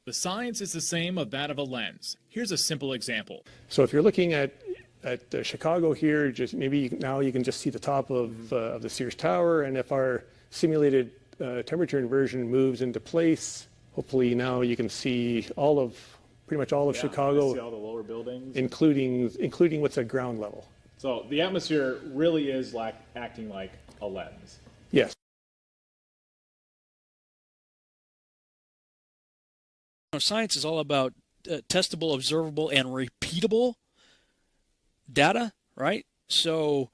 The science is the same of that of a lens. Here's a simple example. So if you're looking at Chicago here, just maybe now you can just see the top of the Sears Tower, and if our simulated temperature inversion moves into place, hopefully now you can see pretty much all of Chicago, see all the lower buildings, including what's at ground level. So the atmosphere really is like acting like a lens. Yes. Science is all about testable, observable, and repeatable data, right? So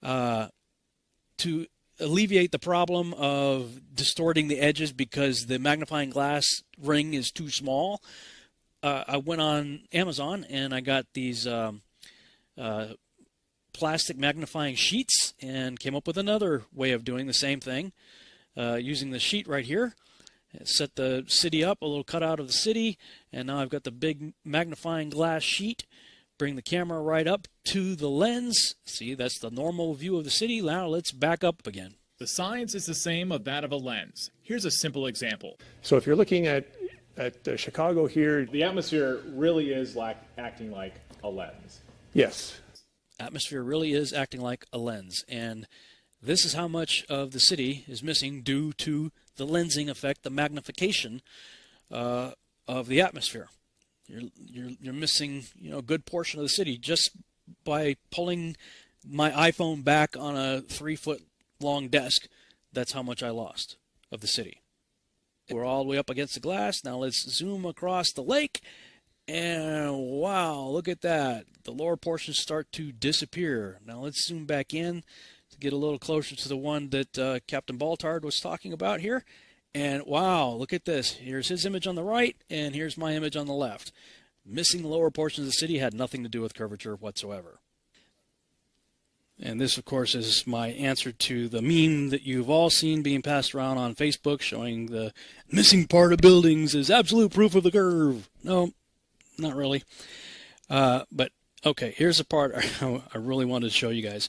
to alleviate the problem of distorting the edges because the magnifying glass ring is too small, I went on Amazon and I got these plastic magnifying sheets and came up with another way of doing the same thing using the sheet right here. Set the city up, a little cutout of the city, and now I've got the big magnifying glass sheet. Bring the camera right up to the lens. See, that's the normal view of the city. Now let's back up again. The science is the same of that of a lens. Here's a simple example. So if you're looking at Chicago here, the atmosphere really is like acting like a lens. Yes. Atmosphere really is acting like a lens, and this is how much of the city is missing due to the lensing effect, the magnification of the atmosphere. You're missing, a good portion of the city just by pulling my iPhone back on a 3-foot long desk. That's how much I lost of the city. We're all the way up against the glass. Now let's zoom across the lake, and wow, look at that. The lower portions start to disappear. Now let's zoom back in to get a little closer to the one that Captain Baltard was talking about here. And wow, look at this. Here's his image on the right, and here's my image on the left. Missing the lower portions of the city had nothing to do with curvature whatsoever. And this, of course, is my answer to the meme that you've all seen being passed around on Facebook showing the missing part of buildings is absolute proof of the curve. No, not really. But, okay, here's the part I really wanted to show you guys.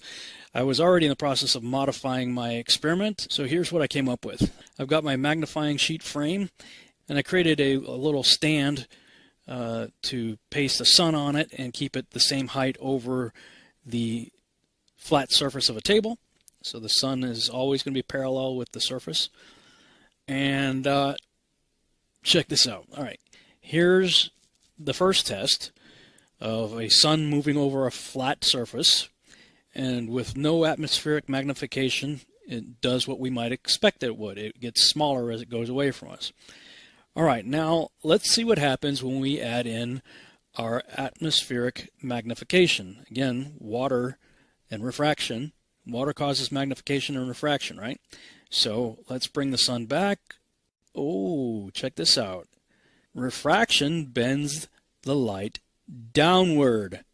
I was already in the process of modifying my experiment, so here's what I came up with. I've got my magnifying sheet frame, and I created a little stand to paste the sun on it and keep it the same height over the flat surface of a table. So the sun is always going to be parallel with the surface. And check this out. All right, here's the first test of a sun moving over a flat surface. And with no atmospheric magnification, it does what we might expect it would. It gets smaller as it goes away from us. All right, now let's see what happens when we add in our atmospheric magnification. Again, water and refraction. Water causes magnification and refraction, right? So let's bring the sun back. Oh, check this out. Refraction bends the light downward.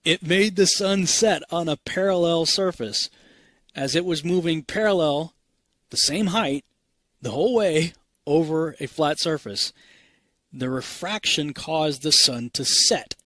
It made the sun set on a parallel surface as it was moving parallel, the same height, the whole way over a flat surface. The refraction caused the sun to set.